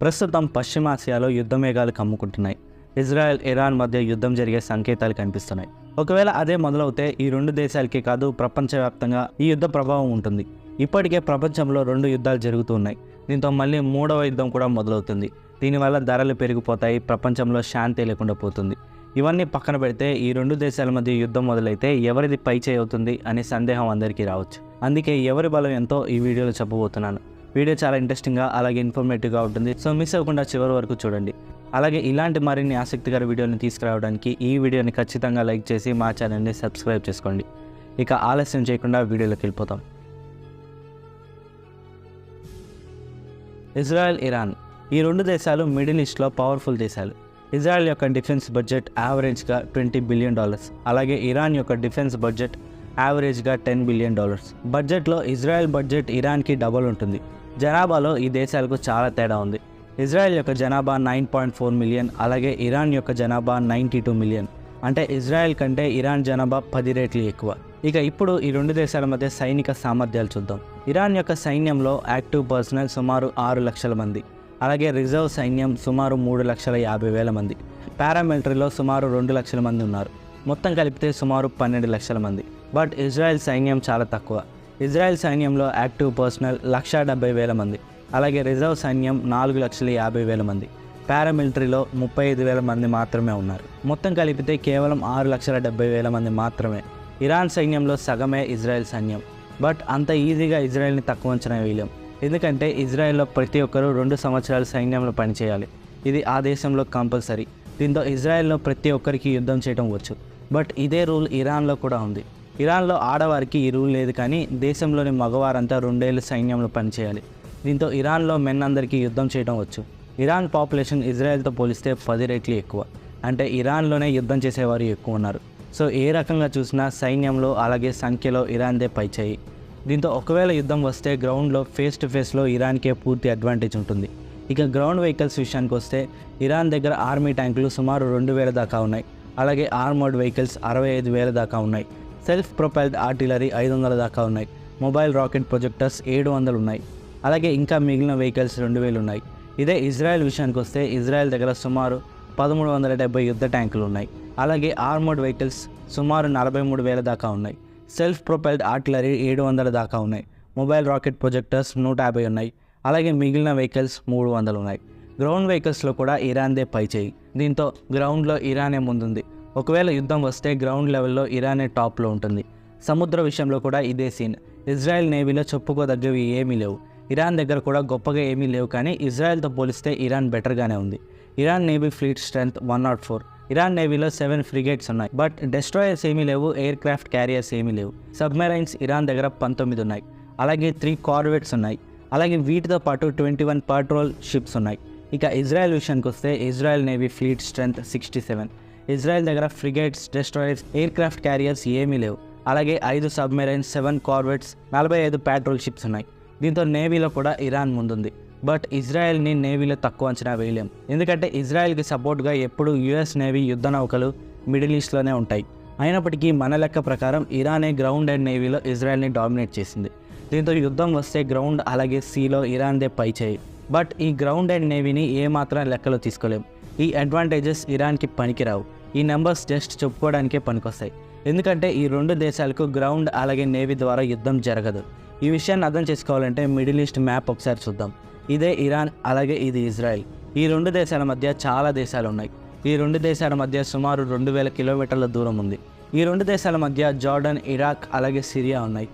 ప్రస్తుతం పశ్చిమాసియాలో యుద్ధ మేఘాలు కమ్ముకుంటున్నాయి. ఇజ్రాయెల్, ఇరాన్ మధ్య యుద్ధం జరిగే సంకేతాలు కనిపిస్తున్నాయి. ఒకవేళ అదే మొదలవుతే ఈ రెండు దేశాలకే కాదు ప్రపంచవ్యాప్తంగా ఈ యుద్ధ ప్రభావం ఉంటుంది. ఇప్పటికే ప్రపంచంలో 2 యుద్ధాలు జరుగుతూ ఉన్నాయి. దీంతో మళ్ళీ 3వ యుద్ధం కూడా మొదలవుతుంది. దీనివల్ల ధరలు పెరిగిపోతాయి, ప్రపంచంలో శాంతి లేకుండా పోతుంది. ఇవన్నీ పక్కన పెడితే ఈ 2 దేశాల మధ్య యుద్ధం మొదలైతే ఎవరిది పై చేయి అవుతుంది అనే సందేహం అందరికీ రావచ్చు. అందుకే ఎవరి బలం ఎంతో ఈ వీడియోలో చెప్పబోతున్నాను. వీడియో చాలా ఇంట్రెస్టింగ్గా అలాగే ఇన్ఫర్మేటివ్గా ఉంటుంది. సో మిస్ అవ్వకుండా చివరి వరకు చూడండి. అలాగే ఇలాంటి మరిన్ని ఆసక్తికర వీడియోని తీసుకురావడానికి ఈ వీడియోని ఖచ్చితంగా లైక్ చేసి మా ఛానల్ని సబ్స్క్రైబ్ చేసుకోండి. ఇక ఆలస్యం చేయకుండా వీడియోలోకి వెళ్ళిపోతాం. ఇజ్రాయెల్, ఇరాన్ ఈ 2 దేశాలు మిడిల్ ఈస్ట్లో పవర్ఫుల్ దేశాలు. ఇజ్రాయెల్ యొక్క డిఫెన్స్ బడ్జెట్ యావరేజ్గా $20 బిలియన్, అలాగే ఇరాన్ యొక్క డిఫెన్స్ బడ్జెట్ యావరేజ్గా $10 బిలియన్. బడ్జెట్లో ఇజ్రాయెల్ బడ్జెట్ ఇరాన్కి డబుల్ ఉంటుంది. జనాభాలో ఈ దేశాలకు చాలా తేడా ఉంది. ఇజ్రాయెల్ యొక్క జనాభా 9.4 మిలియన్, అలాగే ఇరాన్ యొక్క జనాభా 92 మిలియన్. అంటే ఇజ్రాయెల్ కంటే ఇరాన్ జనాభా 10 రెట్లు ఎక్కువ. ఇక ఇప్పుడు ఈ 2 దేశాల మధ్య సైనిక సామర్థ్యాలు చూద్దాం. ఇరాన్ యొక్క సైన్యంలో యాక్టివ్ పర్సనల్ సుమారు 6 లక్షల మంది, అలాగే రిజర్వ్ సైన్యం సుమారు 3,50,000 మంది, పారామిలిటరీలో సుమారు 2 లక్షల మంది ఉన్నారు. మొత్తం కలిపితే సుమారు 12 లక్షల మంది. బట్ ఇజ్రాయెల్ సైన్యం చాలా తక్కువ. ఇజ్రాయెల్ సైన్యంలో యాక్టివ్ పర్సనల్ 1,70,000 మంది, అలాగే రిజర్వ్ సైన్యం 4,50,000 మంది, పారామిలిటరీలో 35,000 మంది మాత్రమే ఉన్నారు. మొత్తం కలిపితే కేవలం 6,70,000 మంది మాత్రమే. ఇరాన్ సైన్యంలో సగమే ఇజ్రాయెల్ సైన్యం. బట్ అంత ఈజీగా ఇజ్రాయెల్ని తక్కువ అంచనా వేయలేం. ఎందుకంటే ఇజ్రాయెల్లో ప్రతి ఒక్కరూ 2 సంవత్సరాలు సైన్యంలో పనిచేయాలి. ఇది ఆ దేశంలో కంపల్సరీ. దీంతో ఇజ్రాయెల్లో ప్రతి ఒక్కరికి యుద్ధం చేయడం వచ్చు. బట్ ఇదే రూల్ ఇరాన్లో కూడా ఉంది. ఇరాన్లో ఆడవారికి ఈ రూల్ లేదు, కానీ దేశంలోని మగవారంతా 2 ఏళ్ళు సైన్యంలో పనిచేయాలి. దీంతో ఇరాన్లో మెన్ అందరికీ యుద్ధం చేయడం వచ్చు. ఇరాన్ పాపులేషన్ ఇజ్రాయెల్తో పోలిస్తే 10 రెట్లు ఎక్కువ. అంటే ఇరాన్లోనే యుద్ధం చేసేవారు ఎక్కువ ఉన్నారు. సో ఏ రకంగా చూసినా సైన్యంలో అలాగే సంఖ్యలో ఇరాన్దే పై చేయి. దీంతో ఒకవేళ యుద్ధం వస్తే గ్రౌండ్లో ఫేస్ టు ఫేస్లో ఇరాన్కే పూర్తి అడ్వాంటేజ్ ఉంటుంది. ఇక గ్రౌండ్ వెహికల్స్ విషయానికి వస్తే ఇరాన్ దగ్గర ఆర్మీ ట్యాంకులు సుమారు 2,000 దాకా ఉన్నాయి. అలాగే ఆర్మర్డ్ వెహికల్స్ 65,000 దాకా ఉన్నాయి. సెల్ఫ్ ప్రొపైల్డ్ ఆర్టిలరీ 500 దాకా ఉన్నాయి. మొబైల్ రాకెట్ ప్రొజెక్టర్స్ 700 ఉన్నాయి. అలాగే ఇంకా మిగిలిన వెహికల్స్ 2,000 ఉన్నాయి. ఇదే ఇజ్రాయెల్ విషయానికి వస్తే ఇజ్రాయెల్ దగ్గర సుమారు 1,370 యుద్ధ ట్యాంకులు ఉన్నాయి. అలాగే ఆర్మర్డ్ వెహికల్స్ సుమారు 43,000 దాకా ఉన్నాయి. సెల్ఫ్ ప్రొపైల్డ్ ఆర్టిలరీ 700 దాకా ఉన్నాయి. మొబైల్ రాకెట్ ప్రొజెక్టర్స్ 150 ఉన్నాయి. అలాగే మిగిలిన వెహికల్స్ 300 ఉన్నాయి. గ్రౌండ్ వెహికల్స్లో కూడా ఇరాన్దే పై చేయి. దీంతో గ్రౌండ్లో ఇరానే ముందుంది. ఒకవేళ యుద్ధం వస్తే గ్రౌండ్ లెవెల్లో ఇరానే టాప్లో ఉంటుంది. సముద్ర విషయంలో కూడా ఇదే సీన్. ఇజ్రాయెల్ నేవీలో చెప్పుకోదగ్గవి ఏమీ లేవు. ఇరాన్ దగ్గర కూడా గొప్పగా ఏమీ లేవు, కానీ ఇజ్రాయెల్తో పోలిస్తే ఇరాన్ బెటర్గానే ఉంది. Iran navy fleet strength 104. Iran నేవీలో 7 ఫ్రిగేట్స్ ఉన్నాయి. బట్ డెస్ట్రాయర్స్ ఏమీ లేవు, ఎయిర్ క్రాఫ్ట్ క్యారియర్స్ ఏమీ లేవు. సబ్మెరైన్స్ ఇరాన్ దగ్గర 19 ఉన్నాయి. అలాగే 3 కార్వెట్స్ ఉన్నాయి. అలాగే వీటితో పాటు 21 పాట్రోల్ షిప్స్ ఉన్నాయి. ఇక ఇజ్రాయెల్ విషయానికి వస్తే Israel navy fleet strength 67. Israel దగ్గర frigates, destroyers, aircraft carriers ఏమీ లేవు. అలాగే 5 సబ్మెరైన్స్, 7 కార్వెట్స్, 45 పాట్రోల్ షిప్స్ ఉన్నాయి. దీంతో నేవీలో కూడా ఇరాన్ ముందుంది. బట్ ఇజ్రాయెల్ని నేవీలో తక్కువ అంచనా వేయలేం. ఎందుకంటే ఇజ్రాయెల్కి సపోర్ట్గా ఎప్పుడు యుఎస్ నేవీ యుద్ధ నౌకలు మిడిల్ ఈస్ట్లోనే ఉంటాయి. అయినప్పటికీ మన లెక్క ప్రకారం ఇరానే గ్రౌండ్ అండ్ నేవీలో ఇజ్రాయెల్ని డామినేట్ చేసింది. దీంతో యుద్ధం వస్తే గ్రౌండ్ అలాగే సీలో ఇరాన్దే పై చేయి. బట్ ఈ గ్రౌండ్ అండ్ నేవీని ఏమాత్రం లెక్కలో తీసుకోలేం. ఈ అడ్వాంటేజెస్ ఇరాన్కి పనికిరావు. ఈ నెంబర్స్ జస్ట్ చెప్పుకోవడానికే పనికొస్తాయి. ఎందుకంటే ఈ 2 దేశాలకు గ్రౌండ్ అలాగే నేవీ ద్వారా యుద్ధం జరగదు. ఈ విషయాన్ని అర్థం చేసుకోవాలంటే మిడిల్ ఈస్ట్ మ్యాప్ ఒకసారి చూద్దాం. ఇదే ఇరాన్, అలాగే ఇది ఇజ్రాయెల్. ఈ 2 దేశాల మధ్య చాలా దేశాలు ఉన్నాయి. ఈ 2 దేశాల మధ్య సుమారు 2,000 కిలోమీటర్ల దూరం ఉంది. ఈ 2 దేశాల మధ్య జార్డన్, ఇరాక్ అలాగే సిరియా ఉన్నాయి.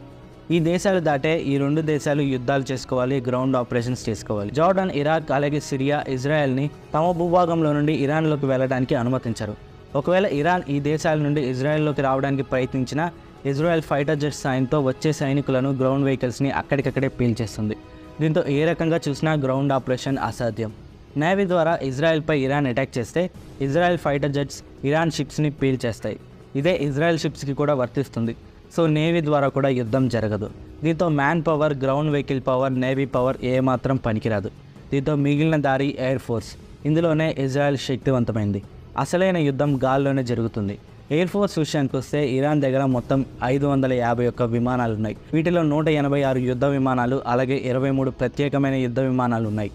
ఈ దేశాలు దాటే ఈ 2 దేశాలు యుద్ధాలు చేసుకోవాలి, గ్రౌండ్ ఆపరేషన్స్ చేసుకోవాలి. జార్డన్, ఇరాక్ అలాగే సిరియా ఇజ్రాయెల్ని తమ భూభాగంలో నుండి ఇరాన్లోకి వెళ్ళడానికి అనుమతించరు. ఒకవేళ ఇరాన్ ఈ దేశాల నుండి ఇజ్రాయెల్లోకి రావడానికి ప్రయత్నించినా ఇజ్రాయెల్ ఫైటర్ జెట్స్ సాయంతో వచ్చే సైనికులను, గ్రౌండ్ వెహికల్స్ని అక్కడికక్కడే పీల్చేస్తుంది. దీంతో ఏ రకంగా చూసినా గ్రౌండ్ ఆపరేషన్ అసాధ్యం. నేవీ ద్వారా ఇజ్రాయెల్పై ఇరాన్ అటాక్ చేస్తే ఇజ్రాయెల్ ఫైటర్ జెట్స్ ఇరాన్ షిప్స్ని పీల్చేస్తాయి. ఇదే ఇజ్రాయెల్ షిప్స్కి కూడా వర్తిస్తుంది. సో నేవీ ద్వారా కూడా యుద్ధం జరగదు. దీంతో man power, ground vehicle power, navy power ఏమాత్రం పనికిరాదు. దీంతో మిగిలిన దారి ఎయిర్ ఫోర్స్. ఇందులోనే ఇజ్రాయెల్ శక్తివంతమైంది. అసలైన యుద్ధం గాల్లోనే జరుగుతుంది. ఎయిర్ ఫోర్స్ విషయానికి వస్తే ఇరాన్ దగ్గర మొత్తం 551 విమానాలు ఉన్నాయి. వీటిలో 186 యుద్ధ విమానాలు అలాగే 23 ప్రత్యేకమైన యుద్ధ విమానాలు ఉన్నాయి.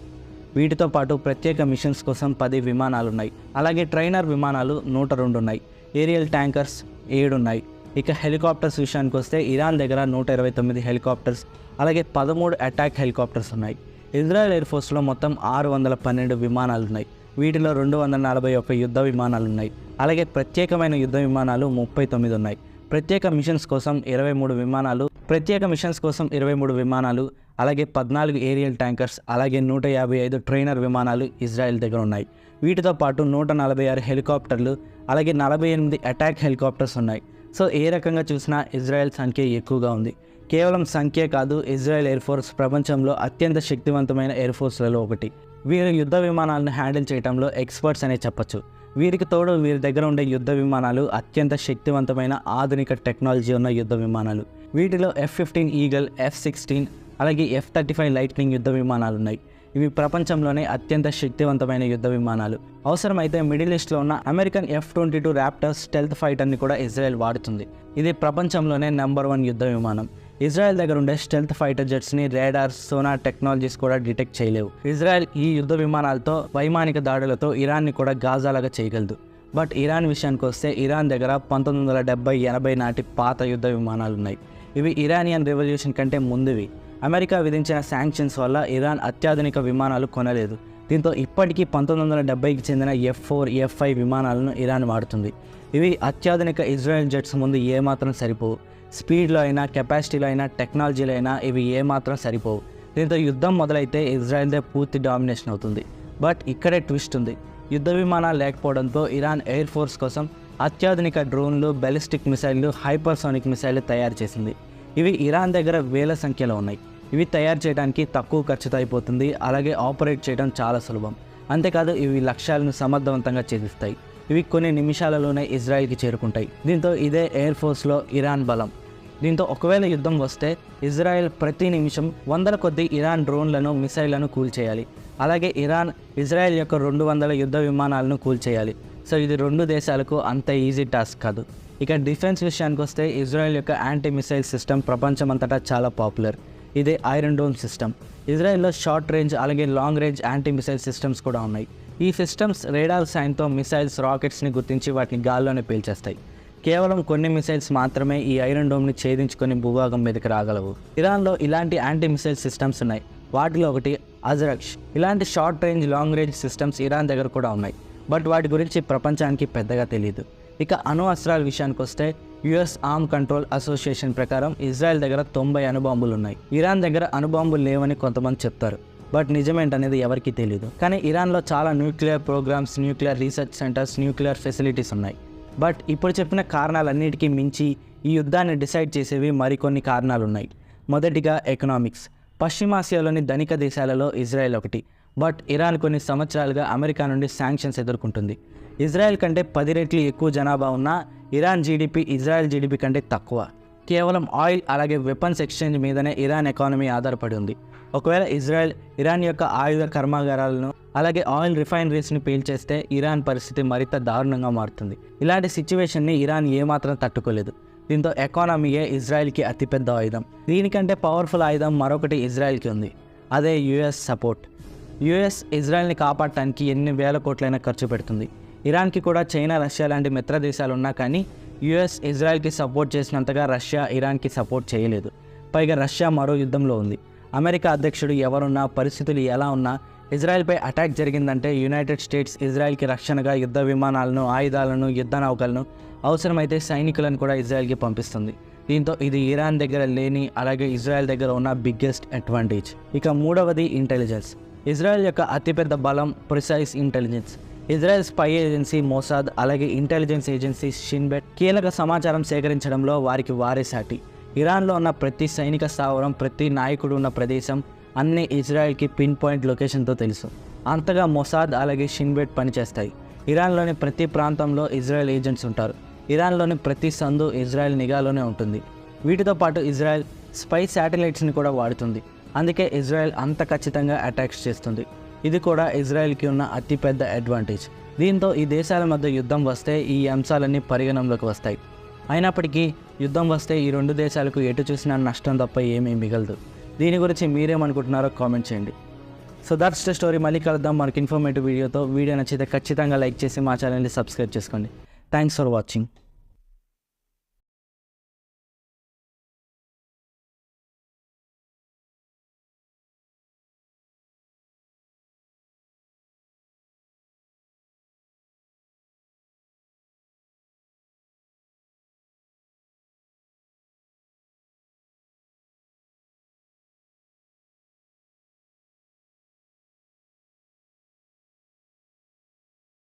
వీటితో పాటు ప్రత్యేక మిషన్స్ కోసం 10 విమానాలు ఉన్నాయి. అలాగే ట్రైనర్ విమానాలు 102 ఉన్నాయి. ఏరియల్ ట్యాంకర్స్ 7 ఉన్నాయి. ఇక హెలికాప్టర్స్ విషయానికి వస్తే ఇరాన్ దగ్గర 129 హెలికాప్టర్స్ అలాగే 13 అటాక్ హెలికాప్టర్స్ ఉన్నాయి. ఇజ్రాయెల్ ఎయిర్ ఫోర్స్లో మొత్తం 612 విమానాలు ఉన్నాయి. వీటిలో 241 యుద్ధ విమానాలు ఉన్నాయి. అలాగే ప్రత్యేకమైన యుద్ధ విమానాలు 39 ఉన్నాయి. ప్రత్యేక మిషన్స్ కోసం 23 విమానాలు అలాగే 14 ఏరియల్ ట్యాంకర్స్ అలాగే 155 ట్రైనర్ విమానాలు ఇజ్రాయెల్ దగ్గర ఉన్నాయి. వీటితో పాటు 146 హెలికాప్టర్లు అలాగే 48 అటాక్ హెలికాప్టర్స్ ఉన్నాయి. సో ఏ రకంగా చూసినా ఇజ్రాయెల్ సంఖ్య ఎక్కువగా ఉంది. కేవలం సంఖ్య కాదు, ఇజ్రాయెల్ ఎయిర్ ఫోర్స్ ప్రపంచంలో అత్యంత శక్తివంతమైన ఎయిర్ ఫోర్స్లలో ఒకటి. వీరు యుద్ధ విమానాలను హ్యాండిల్ చేయడంలో ఎక్స్పర్ట్స్ అనే చెప్పచ్చు. వీరికి తోడు వీరి దగ్గర ఉండే యుద్ధ విమానాలు అత్యంత శక్తివంతమైన ఆధునిక టెక్నాలజీ ఉన్న యుద్ధ విమానాలు. వీటిలో F-15 ఈగల్, F-16 అలాగే F-35 లైట్నింగ్ యుద్ధ విమానాలు ఉన్నాయి. ఇవి ప్రపంచంలోనే అత్యంత శక్తివంతమైన యుద్ధ విమానాలు. అవసరమైతే మిడిల్ ఈస్ట్లో ఉన్న అమెరికన్ F-22 ర్యాప్టర్ స్టెల్త్ ఫైటర్ని కూడా ఇజ్రాయెల్ వాడుతుంది. ఇది ప్రపంచంలోనే నెంబర్ 1 యుద్ధ విమానం. ఇజ్రాయెల్ దగ్గర ఉండే స్టెల్త్ ఫైటర్ జెట్స్ని రేడార్, సోనార్ టెక్నాలజీస్ కూడా డిటెక్ట్ చేయలేవు. ఇజ్రాయెల్ ఈ యుద్ధ విమానాలతో వైమానిక దాడులతో ఇరాన్ని కూడా గాజాలాగా చేయగలదు. బట్ ఇరాన్ విషయానికి వస్తే ఇరాన్ దగ్గర 1970-80 నాటి పాత యుద్ధ విమానాలు ఉన్నాయి. ఇవి ఇరానియన్ రెవల్యూషన్ కంటే ముందువి. అమెరికా విధించిన శాంక్షన్స్ వల్ల ఇరాన్ అత్యాధునిక విమానాలు కొనలేదు. దీంతో ఇప్పటికీ 1970కి చెందిన F-4, F-5 విమానాలను ఇరాన్ వాడుతుంది. ఇవి అత్యాధునిక ఇజ్రాయెల్ జెట్స్ ముందు ఏమాత్రం సరిపోవు. స్పీడ్లో అయినా, కెపాసిటీలో అయినా, టెక్నాలజీలో అయినా ఇవి ఏమాత్రం సరిపోవు. దీంతో యుద్ధం మొదలైతే ఇజ్రాయెల్దే పూర్తి డామినేషన్ అవుతుంది. బట్ ఇక్కడే ట్విస్ట్ ఉంది. యుద్ధ విమానాలు లేకపోవడంతో ఇరాన్ ఎయిర్ ఫోర్స్ కోసం అత్యాధునిక డ్రోన్లు, బెలిస్టిక్ మిసైళ్లు, హైపర్సోనిక్ మిసైళ్లు తయారు చేసింది. ఇవి ఇరాన్ దగ్గర వేల సంఖ్యలో ఉన్నాయి. ఇవి తయారు చేయడానికి తక్కువ ఖర్చుతో అయిపోతుంది. అలాగే ఆపరేట్ చేయడం చాలా సులభం. అంతేకాదు ఇవి లక్ష్యాలను సమర్థవంతంగా ఛేదిస్తాయి. ఇవి కొన్ని నిమిషాలలోనే ఇజ్రాయెల్కి చేరుకుంటాయి. దీంతో ఇదే ఎయిర్ ఫోర్స్లో ఇరాన్ బలం. దీంతో ఒకవేళ యుద్ధం వస్తే ఇజ్రాయెల్ ప్రతి నిమిషం 100 కొద్దీ ఇరాన్ డ్రోన్లను, మిసైళ్లను కూల్చేయాలి. అలాగే ఇరాన్ ఇజ్రాయెల్ యొక్క 200 యుద్ధ విమానాలను కూల్చేయాలి. సో ఇది 2 దేశాలకు అంత ఈజీ టాస్క్ కాదు. ఇక డిఫెన్స్ విషయానికి వస్తే ఇజ్రాయెల్ యొక్క యాంటీ మిసైల్ సిస్టమ్ ప్రపంచమంతటా చాలా పాపులర్. ఇదే ఐరన్ డోమ్ సిస్టమ్. ఇజ్రాయెల్లో షార్ట్ రేంజ్ అలాగే long range anti missile systems కూడా ఉన్నాయి. ఈ సిస్టమ్స్ రేడార్ సాయంతో మిసైల్స్, రాకెట్స్ని గుర్తించి వాటిని గాల్లోనే పేల్చేస్తాయి. కేవలం కొన్ని మిసైల్స్ మాత్రమే ఈ ఐరన్ డోమ్ని ఛేదించుకొని భూభాగం మీదకి రాగలవు. ఇరాన్లో ఇలాంటి యాంటీ మిసైల్ సిస్టమ్స్ ఉన్నాయి. వాటిలో ఒకటి అజరక్ష్. ఇలాంటి short range, long range systems Iran దగ్గర కూడా ఉన్నాయి. బట్ వాటి గురించి ప్రపంచానికి పెద్దగా తెలియదు. ఇక అణు అస్త్రాల విషయానికి వస్తే యుఎస్ ఆర్మ్ కంట్రోల్ అసోసియేషన్ ప్రకారం ఇజ్రాయెల్ దగ్గర 90 అణుబాంబులు ఉన్నాయి. ఇరాన్ దగ్గర అణుబాంబులు లేవని కొంతమంది చెప్తారు. బట్ నిజమేంటనేది ఎవరికీ తెలియదు. కానీ ఇరాన్లో చాలా nuclear programmes, nuclear research centres, nuclear facilities ఉన్నాయి. బట్ ఇప్పుడు చెప్పిన కారణాలన్నిటికీ మించి ఈ యుద్ధాన్ని డిసైడ్ చేసేవి మరికొన్ని కారణాలు ఉన్నాయి. మొదటిగా ఎకనామిక్స్. పశ్చిమాసియాలోని ధనిక దేశాలలో ఇజ్రాయెల్ ఒకటి. బట్ ఇరాన్ కొన్ని సంవత్సరాలుగా అమెరికా నుండి శాంక్షన్స్ ఎదుర్కొంటుంది. ఇజ్రాయెల్ కంటే 10 రెట్లు ఎక్కువ జనాభా ఉన్న ఇరాన్ జీడిపి ఇజ్రాయెల్ జీడిపి కంటే తక్కువ. కేవలం ఆయిల్ అలాగే వెపన్స్ ఎక్స్చేంజ్ మీదనే ఇరాన్ ఎకానమీ ఆధారపడి ఉంది. ఒకవేళ ఇజ్రాయెల్ ఇరాన్ యొక్క ఆయుధ కర్మాగారాలను అలాగే ఆయిల్ రిఫైనరీస్ని పేల్చేస్తే ఇరాన్ పరిస్థితి మరింత దారుణంగా మారుతుంది. ఇలాంటి సిచ్యువేషన్ని ఇరాన్ ఏమాత్రం తట్టుకోలేదు. దీంతో ఎకానమీయే ఇజ్రాయెల్కి అతిపెద్ద ఆయుధం. దీనికంటే పవర్ఫుల్ ఆయుధం మరొకటి ఇజ్రాయెల్కి ఉంది. అదే యుఎస్ సపోర్ట్. యుఎస్ ఇజ్రాయెల్ని కాపాడటానికి ఎన్ని వేల కోట్లైనా ఖర్చు పెడుతుంది. ఇరాన్కి కూడా చైనా, రష్యా లాంటి మిత్ర దేశాలు ఉన్నా కానీ యుఎస్ ఇజ్రాయెల్కి సపోర్ట్ చేసినంతగా రష్యా ఇరాన్కి సపోర్ట్ చేయలేదు. పైగా రష్యా మరో యుద్ధంలో ఉంది. అమెరికా అధ్యక్షుడు ఎవరున్నా, పరిస్థితులు ఎలా ఉన్నా ఇజ్రాయెల్పై అటాక్ జరిగిందంటే యునైటెడ్ స్టేట్స్ ఇజ్రాయెల్కి రక్షణగా యుద్ధ విమానాలను, ఆయుధాలను, యుద్ధ నౌకలను, అవసరమైతే సైనికులను కూడా ఇజ్రాయెల్కి పంపిస్తుంది. దీంతో ఇది ఇరాన్ దగ్గర లేని అలాగే ఇజ్రాయెల్ దగ్గర ఉన్న బిగ్గెస్ట్ అడ్వాంటేజ్. ఇక మూడవది ఇంటెలిజెన్స్. ఇజ్రాయెల్ యొక్క అతిపెద్ద బలం precise intelligence. Israel spy agency Mossad అలాగే ఇంటెలిజెన్స్ ఏజెన్సీ షిన్ బెట్ కీలక సమాచారం సేకరించడంలో వారే సాటి. ఇరాన్లో ఉన్న ప్రతి సైనిక స్థావరం, ప్రతి నాయకుడు ఉన్న ప్రదేశం అన్నీ ఇజ్రాయెల్కి పిన్ పాయింట్ లొకేషన్తో తెలుసు. అంతగా మొసాద్ అలాగే షిన్ బెట్ పనిచేస్తాయి. ఇరాన్లోని ప్రతి ప్రాంతంలో ఇజ్రాయెల్ ఏజెంట్స్ ఉంటారు. ఇరాన్లోని ప్రతి సందు ఇజ్రాయెల్ నిఘాలోనే ఉంటుంది. వీటితో పాటు ఇజ్రాయెల్ స్పై శాటిలైట్స్ని కూడా వాడుతుంది. అందుకే ఇజ్రాయెల్ అంత ఖచ్చితంగా అటాక్స్ చేస్తుంది. ఇది కూడా ఇజ్రాయెల్కి ఉన్న అతిపెద్ద అడ్వాంటేజ్. దీంతో ఈ దేశాల మధ్య యుద్ధం వస్తే ఈ అంశాలన్నీ పరిగణంలోకి వస్తాయి. అయినప్పటికీ యుద్ధం వస్తే ఈ 2 దేశాలకు ఎటు చూసినా నష్టం తప్ప ఏమీ మిగలదు. దీని గురించి మీరేమనుకుంటున్నారో కామెంట్ చేయండి. So that's the story. మళ్ళీ కలుద్దాం మనకి ఇన్ఫర్మేటివ్ వీడియోతో. వీడియో నచ్చితే ఖచ్చితంగా లైక్ చేసి మా ఛానల్ని సబ్స్క్రైబ్ చేసుకోండి. Thanks for watching.